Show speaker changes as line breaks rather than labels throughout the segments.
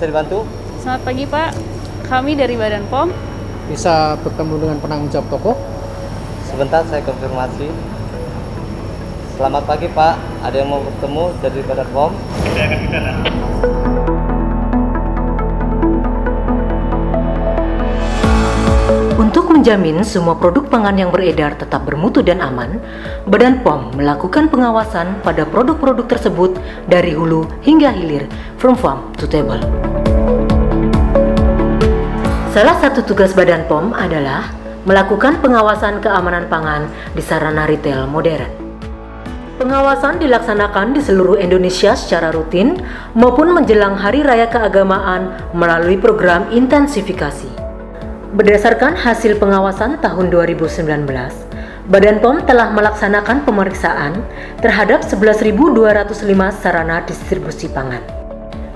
bisa dibantu?
Selamat pagi Pak, kami dari Badan POM.
Bisa bertemu dengan penanggung jawab toko?
Sebentar saya konfirmasi. Selamat pagi Pak, ada yang mau bertemu dari Badan POM?
Untuk menjamin semua produk pangan yang beredar tetap bermutu dan aman, Badan POM melakukan pengawasan pada produk-produk tersebut dari hulu hingga hilir, from farm to table. Salah satu tugas Badan POM adalah melakukan pengawasan keamanan pangan di sarana retail modern. Pengawasan dilaksanakan di seluruh Indonesia secara rutin maupun menjelang Hari Raya Keagamaan melalui program intensifikasi. Berdasarkan hasil pengawasan tahun 2019, Badan POM telah melaksanakan pemeriksaan terhadap 11.205 sarana distribusi pangan.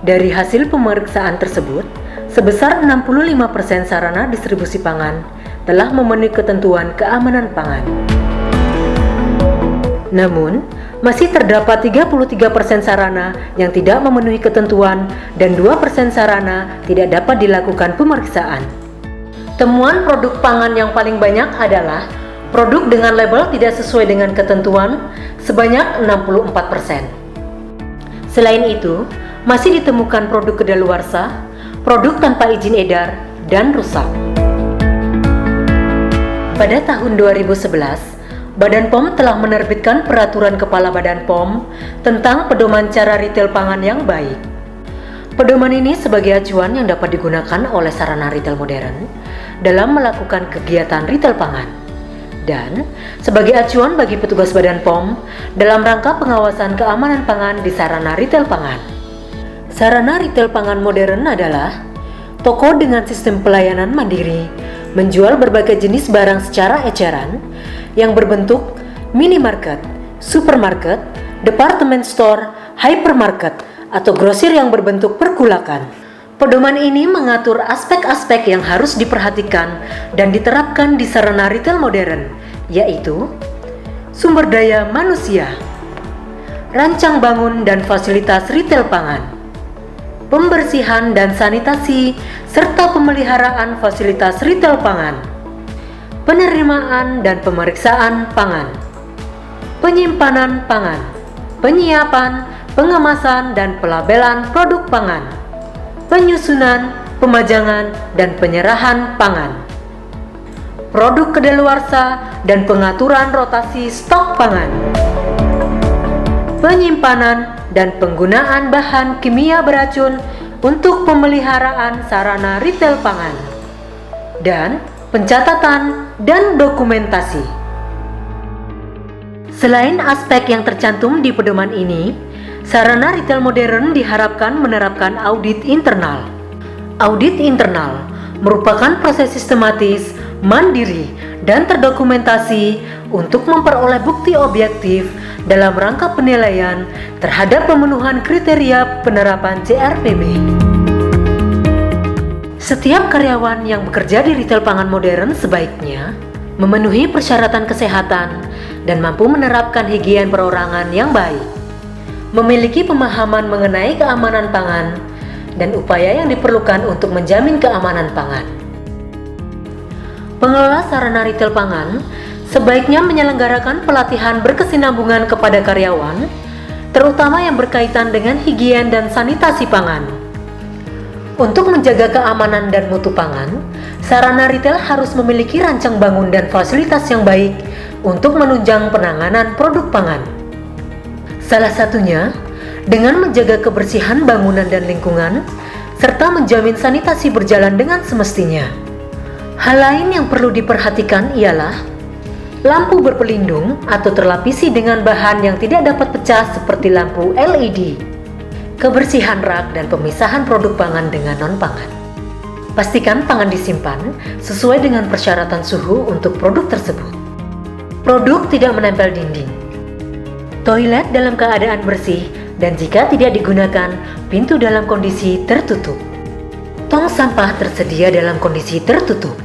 Dari hasil pemeriksaan tersebut, sebesar 65% sarana distribusi pangan telah memenuhi ketentuan keamanan pangan. Namun, masih terdapat 33% sarana yang tidak memenuhi ketentuan dan 2% sarana tidak dapat dilakukan pemeriksaan. Temuan produk pangan yang paling banyak adalah produk dengan label tidak sesuai dengan ketentuan sebanyak 64%. Selain itu, masih ditemukan produk kedaluarsa, produk tanpa izin edar, dan rusak. Pada tahun 2011, Badan POM telah menerbitkan Peraturan Kepala Badan POM tentang pedoman cara retail pangan yang baik. Pedoman ini sebagai acuan yang dapat digunakan oleh sarana retail modern dalam melakukan kegiatan retail pangan dan sebagai acuan bagi petugas Badan POM dalam rangka pengawasan keamanan pangan di sarana retail pangan. Sarana retail pangan modern adalah toko dengan sistem pelayanan mandiri, menjual berbagai jenis barang secara eceran yang berbentuk minimarket, supermarket, department store, hypermarket, atau grosir yang berbentuk pergulakan. Pedoman ini mengatur aspek-aspek yang harus diperhatikan dan diterapkan di sarana retail modern, yaitu sumber daya manusia, rancang bangun dan fasilitas retail pangan, pembersihan dan sanitasi, serta pemeliharaan fasilitas retail pangan, penerimaan dan pemeriksaan pangan, penyimpanan pangan, penyiapan, pengemasan dan pelabelan produk pangan, penyusunan, pemajangan, dan penyerahan pangan, produk kedaluarsa dan pengaturan rotasi stok pangan, penyimpanan dan penggunaan bahan kimia beracun untuk pemeliharaan sarana retail pangan, dan pencatatan dan dokumentasi. Selain aspek yang tercantum di pedoman ini, sarana retail modern diharapkan menerapkan audit internal. Audit internal merupakan proses sistematis, mandiri, dan terdokumentasi untuk memperoleh bukti objektif dalam rangka penilaian terhadap pemenuhan kriteria penerapan CRPB. Setiap karyawan yang bekerja di retail pangan modern sebaiknya memenuhi persyaratan kesehatan dan mampu menerapkan higien perorangan yang baik, memiliki pemahaman mengenai keamanan pangan, dan upaya yang diperlukan untuk menjamin keamanan pangan. Pengelola sarana retail pangan sebaiknya menyelenggarakan pelatihan berkesinambungan kepada karyawan, terutama yang berkaitan dengan higien dan sanitasi pangan. Untuk menjaga keamanan dan mutu pangan, sarana retail harus memiliki rancang bangun dan fasilitas yang baik untuk menunjang penanganan produk pangan. Salah satunya dengan menjaga kebersihan bangunan dan lingkungan, serta menjamin sanitasi berjalan dengan semestinya. Hal lain yang perlu diperhatikan ialah lampu berpelindung atau terlapisi dengan bahan yang tidak dapat pecah seperti lampu LED, kebersihan rak dan pemisahan produk pangan dengan non-pangan. Pastikan pangan disimpan sesuai dengan persyaratan suhu untuk produk tersebut. Produk tidak menempel dinding. Toilet dalam keadaan bersih dan jika tidak digunakan, pintu dalam kondisi tertutup. Tong sampah tersedia dalam kondisi tertutup.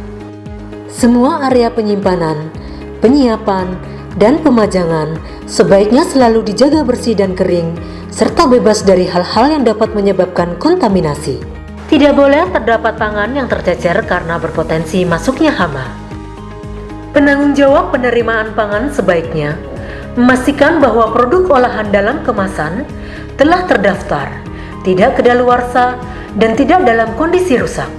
Semua area penyimpanan, penyiapan, dan pemajangan sebaiknya selalu dijaga bersih dan kering, serta bebas dari hal-hal yang dapat menyebabkan kontaminasi. Tidak boleh terdapat pangan yang tercecer karena berpotensi masuknya hama. Penanggung jawab penerimaan pangan sebaiknya memastikan bahwa produk olahan dalam kemasan telah terdaftar, tidak kedaluarsa, dan tidak dalam kondisi rusak.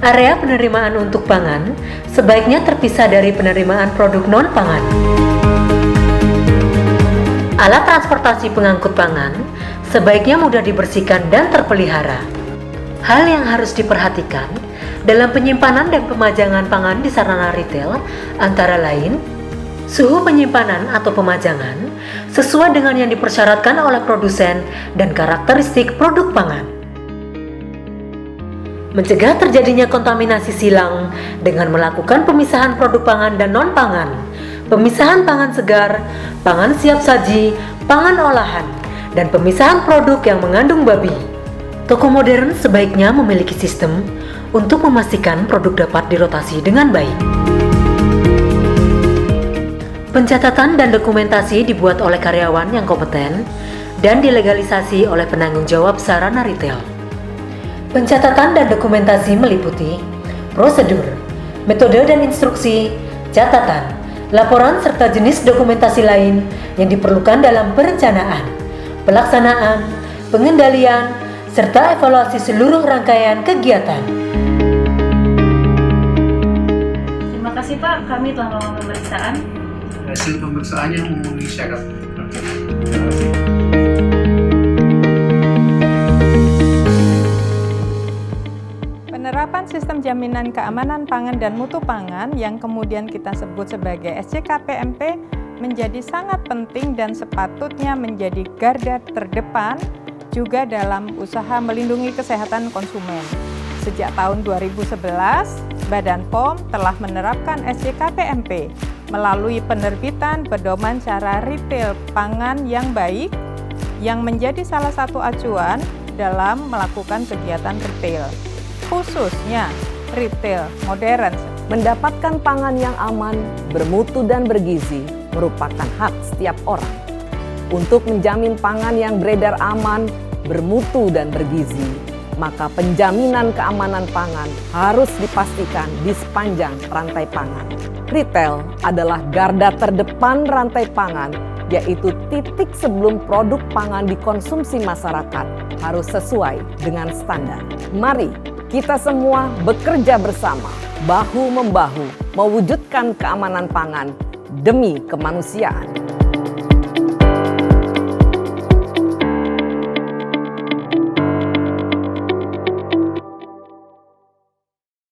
Area penerimaan untuk pangan sebaiknya terpisah dari penerimaan produk non-pangan. Alat transportasi pengangkut pangan sebaiknya mudah dibersihkan dan terpelihara. Hal yang harus diperhatikan dalam penyimpanan dan pemajangan pangan di sarana retail antara lain suhu penyimpanan atau pemajangan sesuai dengan yang dipersyaratkan oleh produsen dan karakteristik produk pangan. Mencegah terjadinya kontaminasi silang dengan melakukan pemisahan produk pangan dan non-pangan, pemisahan pangan segar, pangan siap saji, pangan olahan, dan pemisahan produk yang mengandung babi. Toko modern sebaiknya memiliki sistem untuk memastikan produk dapat dirotasi dengan baik. Pencatatan dan dokumentasi dibuat oleh karyawan yang kompeten dan dilegalisasi oleh penanggung jawab sarana retail. Pencatatan dan dokumentasi meliputi prosedur, metode dan instruksi, catatan, laporan serta jenis dokumentasi lain yang diperlukan dalam perencanaan, pelaksanaan, pengendalian, serta evaluasi seluruh rangkaian kegiatan.
Terima kasih Pak, kami telah melakukan pemeriksaan.
Hasil pemeriksaannya memenuhi syarat.
Penerapan sistem jaminan keamanan pangan dan mutu pangan yang kemudian kita sebut sebagai SJKPMP menjadi sangat penting dan sepatutnya menjadi garda terdepan juga dalam usaha melindungi kesehatan konsumen. Sejak tahun 2011, Badan POM telah menerapkan SJKPMP melalui penerbitan pedoman cara retail pangan yang baik yang menjadi salah satu acuan dalam melakukan kegiatan retail, khususnya retail modern.
Mendapatkan pangan yang aman, bermutu dan bergizi merupakan hak setiap orang. Untuk menjamin pangan yang beredar aman, bermutu dan bergizi, maka penjaminan keamanan pangan harus dipastikan di sepanjang rantai pangan. Retail adalah garda terdepan rantai pangan, yaitu titik sebelum produk pangan dikonsumsi masyarakat harus sesuai dengan standar. Mari kita semua bekerja bersama, bahu-membahu, mewujudkan keamanan pangan demi kemanusiaan.